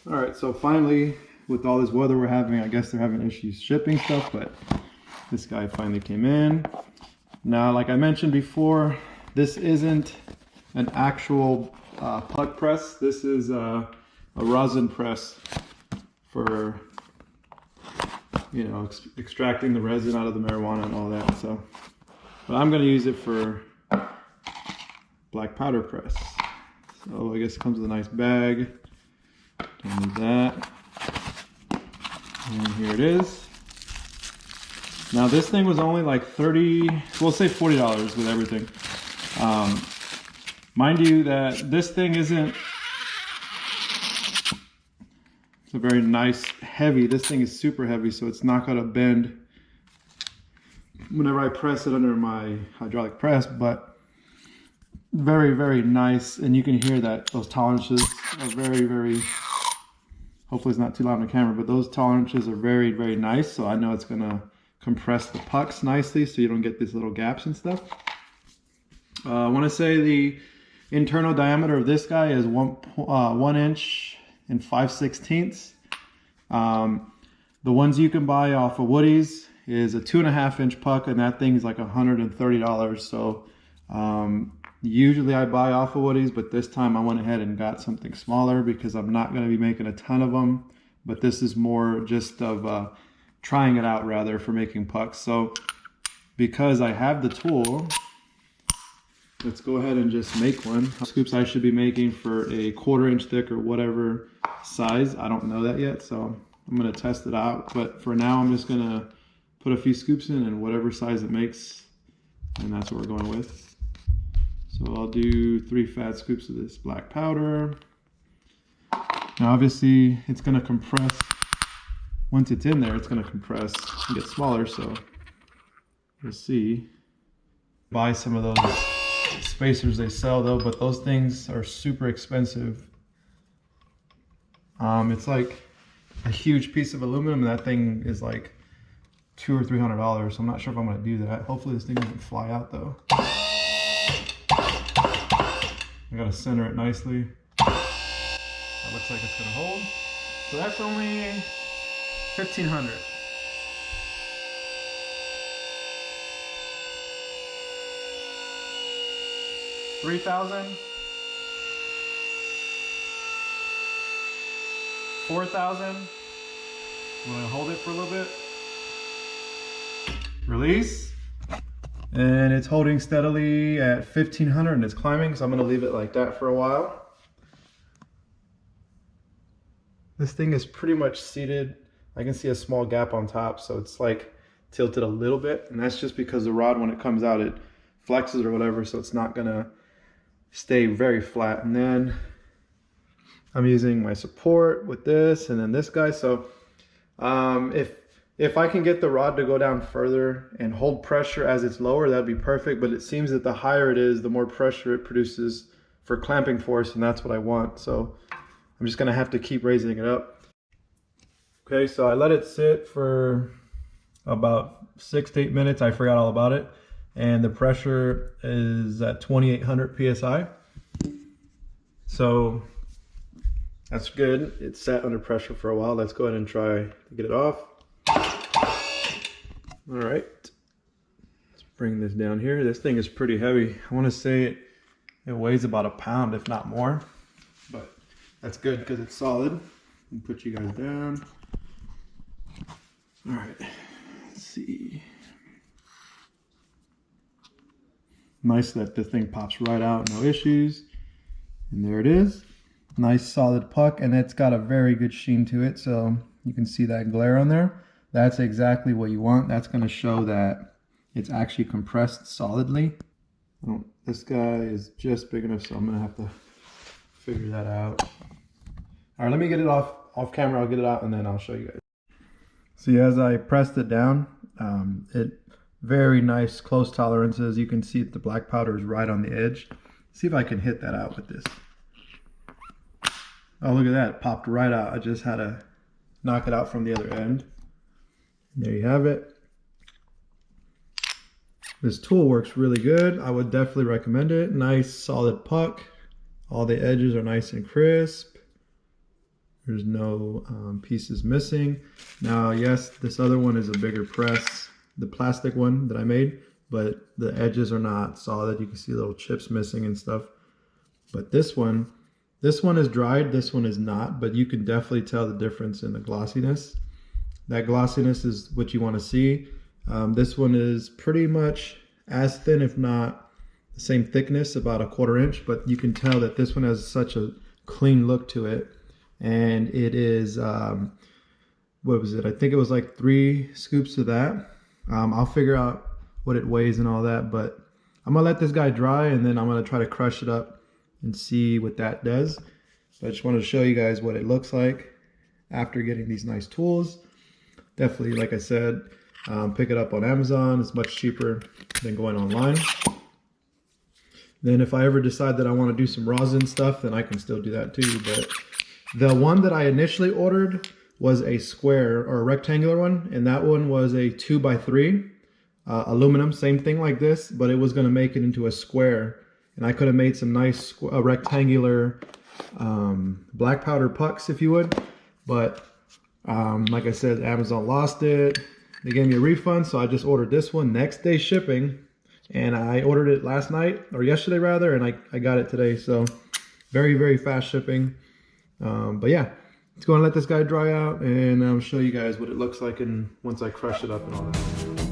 All right, so finally, with all this weather we're having, I guess they're having issues shipping stuff, but this guy finally came in. Now, like I mentioned before, this isn't an actual puck press. This is a resin press for, you know, extracting the resin out of the marijuana and all that. So, but I'm going to use it for black powder press. So I guess it comes with a nice bag. Don't need that. And here it is. Now this thing was only like we'll say $40 with everything. Mind you that this thing isn't, it's a very nice heavy. This thing is super heavy, so it's not gonna bend whenever I press it under my hydraulic press, but very, very nice. And you can hear that those tolerances are very, very, hopefully it's not too loud on the camera, but those tolerances are very, very nice. So I know it's gonna compress the pucks nicely so you don't get these little gaps and stuff. I want to say the internal diameter of this guy is 1 inch and 5/16. The ones you can buy off of Woody's is a 2.5 inch puck, and that thing is like $130. So usually I buy off of Woody's, but this time I went ahead and got something smaller because I'm not going to be making a ton of them. But this is more just of trying it out rather for making pucks. So because I have the tool, let's go ahead and just make one. Scoops I should be making for a 1/4 inch thick or whatever size. I don't know that yet, so I'm gonna test it out. But for now, I'm just gonna put a few scoops in and whatever size it makes, and that's what we're going with. So I'll do 3 fat scoops of this black powder. Now obviously it's gonna compress. Once it's in there, it's gonna compress and get smaller, so we'll see. Buy some of those spacers they sell though, but those things are super expensive. It's like a huge piece of aluminum, and that thing is like $200 or $300. So I'm not sure if I'm gonna do that. Hopefully this thing doesn't fly out though. I gotta center it nicely. That looks like it's gonna hold. So that's only 1,500. $3,000, $4,000. I'm gonna hold it for a little bit. Release, and it's holding steadily at 1,500, and it's climbing. So I'm gonna leave it like that for a while. This thing is pretty much seated. I can see a small gap on top, so it's like tilted a little bit, and that's just because the rod, when it comes out, it flexes or whatever, so it's not gonna stay very flat. And then I'm using my support with this and then this guy. So if I can get the rod to go down further and hold pressure as it's lower, that'd be perfect. But it seems that the higher it is, the more pressure it produces for clamping force, and that's what I want. So I'm just gonna have to keep raising it up. Okay, so I let it sit for about 6 to 8 minutes. I forgot all about it. And the pressure is at 2,800 PSI. So that's good. It sat under pressure for a while. Let's go ahead and try to get it off. All right, let's bring this down here. This thing is pretty heavy. I want to say it weighs about 1 pound, if not more, but that's good because it's solid. I'll put you guys down. All right, let's see. Nice that this thing pops right out, no issues. And there it is. Nice solid puck, and it's got a very good sheen to it, so you can see that glare on there. That's exactly what you want. That's going to show that it's actually compressed solidly. This guy is just big enough, so I'm going to have to figure that out. All right, let me get it off camera. I'll get it out and then I'll show you guys. See, as I pressed it down, very nice close tolerances. You can see the black powder is right on the edge. See if I can hit that out with this. Oh, look at that, it popped right out. I just had to knock it out from the other end. There you have it. This tool works really good. I would definitely recommend it. Nice solid puck. All the edges are nice and crisp. There's no pieces missing. Now, yes, this other one is a bigger press, the plastic one that I made, but the edges are not solid. You can see little chips missing and stuff. But this one is dried, this one is not, but you can definitely tell the difference in the glossiness. That glossiness is what you want to see. This one is pretty much as thin, if not the same thickness, about 1/4 inch, but you can tell that this one has such a clean look to it. And it is, what was it? I think it was like 3 scoops of that. I'll figure out what it weighs and all that, but I'm gonna let this guy dry and then I'm gonna try to crush it up and see what that does. So I just wanted to show you guys what it looks like after getting these nice tools. Definitely, like I said, pick it up on Amazon. It's much cheaper than going online. Then if I ever decide that I want to do some rosin stuff, then I can still do that too. But the one that I initially ordered was a square or a rectangular one, and that one was a 2x3 aluminum, same thing like this, but it was going to make it into a square, and I could have made some nice rectangular black powder pucks, if you would. But like I said, Amazon lost it. They gave me a refund, so I just ordered this one, next day shipping, and I ordered it last night, or yesterday rather, and I got it today. So very, very fast shipping. But yeah, let's go and let this guy dry out, and I'll show you guys what it looks like and once I crush it up and all that.